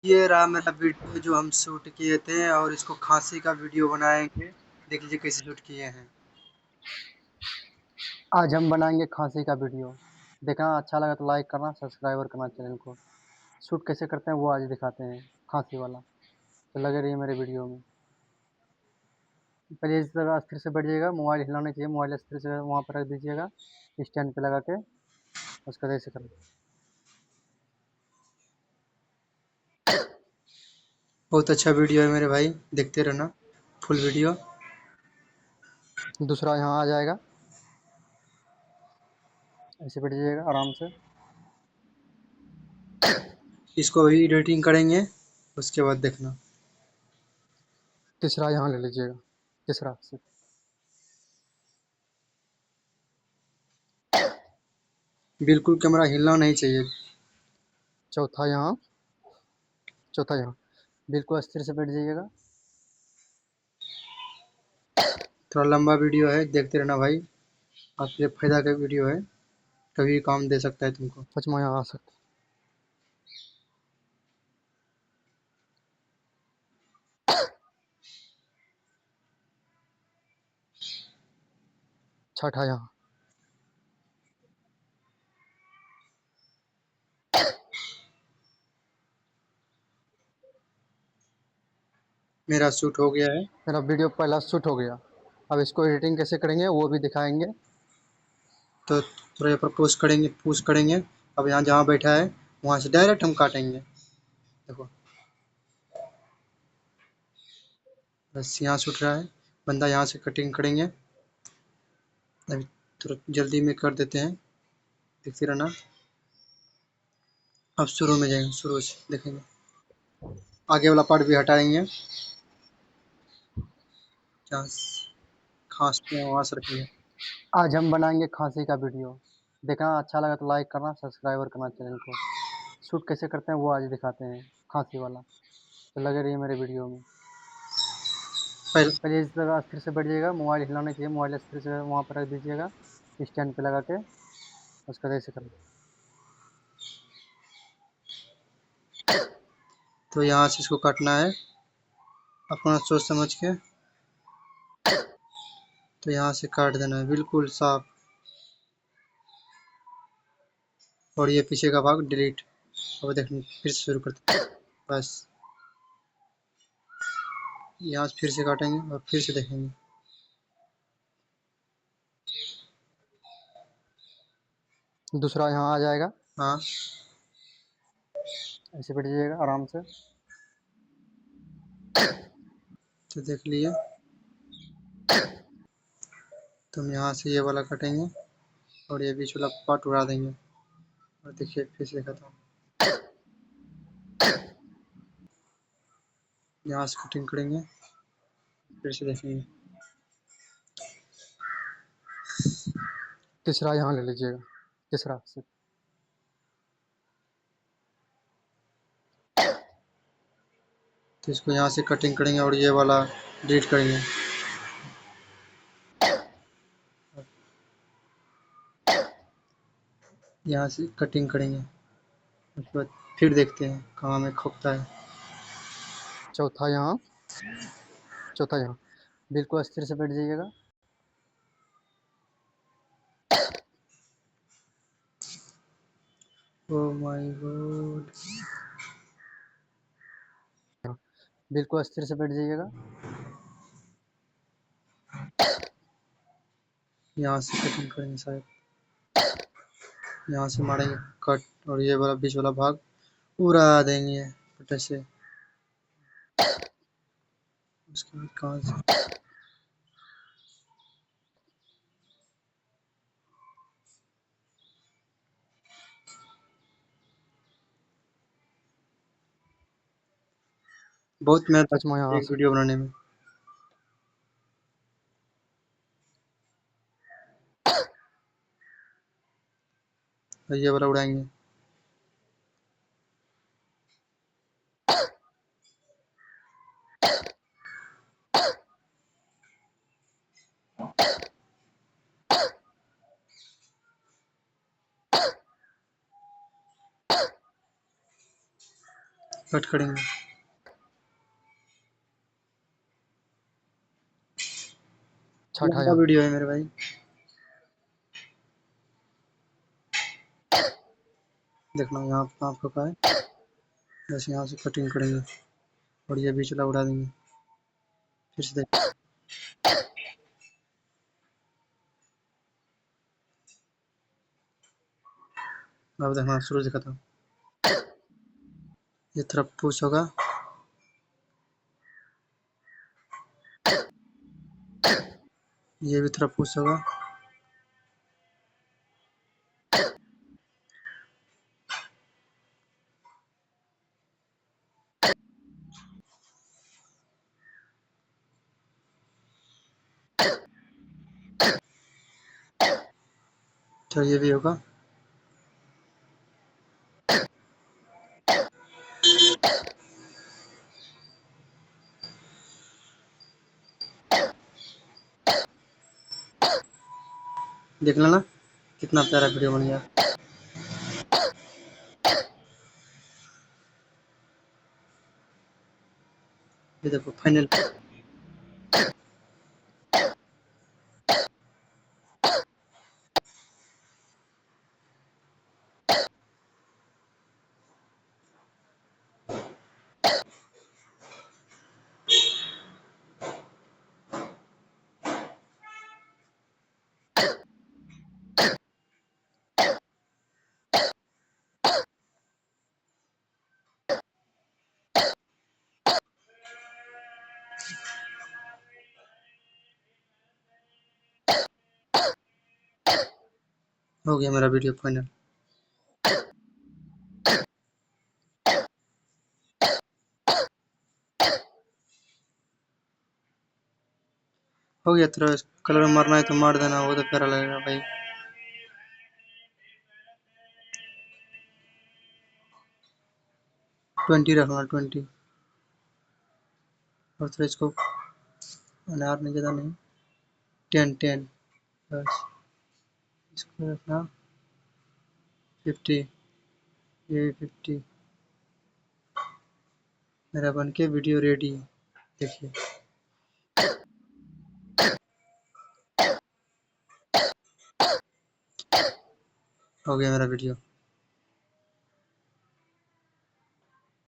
ये रहा मेरा वीडियो जो हम शूट किए थे और इसको खांसी का वीडियो बनाएंगे। देख लीजिए कैसे शूट किए हैं। आज हम बनाएंगे खांसी का वीडियो। देखना अच्छा लगा तो लाइक करना, सब्सक्राइबर करना चैनल को। शूट कैसे करते हैं वो आज दिखाते हैं, खांसी वाला। तो लगे रहिए मेरे वीडियो में। पहले इस तरह स्थिर से बैठ जाइएगा, मोबाइल हिलाना चाहिए, मोबाइल स्थिर से वहाँ पर रख दीजिएगा स्टैंड पे लगा के। उसका ऐसे करना। बहुत अच्छा वीडियो है मेरे भाई, देखते रहना फुल वीडियो। दूसरा यहाँ आ जाएगा, ऐसे बैठ जाइएगा आराम से। इसको अभी एडिटिंग करेंगे, उसके बाद देखना। तीसरा यहाँ ले लीजिएगा, तीसरा से। बिल्कुल कैमरा हिलना नहीं चाहिए। चौथा यहाँ, चौथा यहाँ। बिल्कुल स्थिर से बैठ जाइएगा। थोड़ा लंबा वीडियो है, देखते रहना भाई। आपके फायदा का वीडियो है, कभी काम दे सकता है तुमको। पाँचवा यहाँ आ सकता। छठा यहाँ। मेरा शूट हो गया है। मेरा वीडियो पहला शूट हो गया। अब इसको एडिटिंग कैसे करेंगे वो भी दिखाएंगे। तो थोड़ा यहाँ पर पुश करेंगे। अब यहाँ जहाँ बैठा है वहाँ से डायरेक्ट हम काटेंगे। देखो, बस यहाँ शूट रहा है, बंदा यहाँ से कटिंग करेंगे। अभी थोड़ा जल्दी में कर देते हैं, देखते रहना। अब शुरू में जाएंगे, शुरू से देखेंगे। आगे वाला पार्ट भी हटाएंगे, जहाँ खांसते हैं वहाँ से रखेंगे। आज हम बनाएंगे खांसी का वीडियो। देखना अच्छा लगा तो लाइक करना, सब्सक्राइबर करना चैनल को। शूट कैसे करते हैं वो आज दिखाते हैं, खांसी वाला। तो लगे रहिए मेरे वीडियो में। पहले पहले इस तरह स्थिर से बैठ जाइएगा, मोबाइल हिलाना चाहिए, मोबाइल स्थिर से वहाँ पर रख दीजिएगा स्टैंड पे लगा के। उसका ऐसे करना। तो यहाँ से इसको काटना है अपना सोच समझ के। तो यहाँ से काट देना है बिल्कुल साफ, और ये पीछे का भाग डिलीट। अब देखना, फिर से शुरू करते हैं। बस यहाँ से फिर से काटेंगे और फिर से देखेंगे। दूसरा यहाँ आ जाएगा, हाँ, ऐसे बैठ जाइएगा आराम से। तो देख लिए। तो हम यहाँ से ये वाला काटेंगे और ये बीच वाला पार्ट उड़ा देंगे। और देखिए फिर से दिखाता हूँ, यहाँ से कटिंग करेंगे, फिर से देखेंगे। तीसरा यहाँ ले लीजिएगा, तीसरा से। तो इसको यहाँ से कटिंग करेंगे और ये वाला डिलीट करेंगे। यहाँ से कटिंग करेंगे, उसके बाद फिर देखते हैं कहाँ में खोपता है। चौथा यहाँ, चौथा यहाँ। बिल्कुल स्थिर से बैठ जाइएगा। Oh my God. बिल्कुल स्थिर से बैठ जाइएगा। यहाँ से कटिंग करेंगे शायद, यहाँ से मारेंगे कट और ये वाला बीच वाला भाग उड़ा देंगे पटे से। उसके बाद कहाँ से बहुत मेहनत पाँचवा लगती यहाँ है आ एक वीडियो सकता। बनाने में। और ये वाला उड़ाएंगे। कट करेंगे। छठ लंबा आया। वीडियो है मेरे भाई। देखना यहाँ पे आपको का है, बस यहाँ से कटिंग करेंगे और ये बीच वाला उड़ा देंगे। फिर से देख, अब देखना शुरू से खत्म। ये तरफ पुश होगा, ये भी तरफ पुश होगा। तो ये भी होगा। देख लेना कितना प्यारा वीडियो बन गया। ये देखो फाइनल। हो गया मेरा वीडियो फाइनल। हो गया, तेरा कलर मारना है तो मार देना, वो तो प्यारा लगेगा भाई। 20 रखना, 20। और थोड़ा इसको अनार में ज़्यादा नहीं, 10 बस। इसको रखना 50, ये भी 50। मेरा बन के वीडियो रेडी। देखिए हो गया मेरा वीडियो।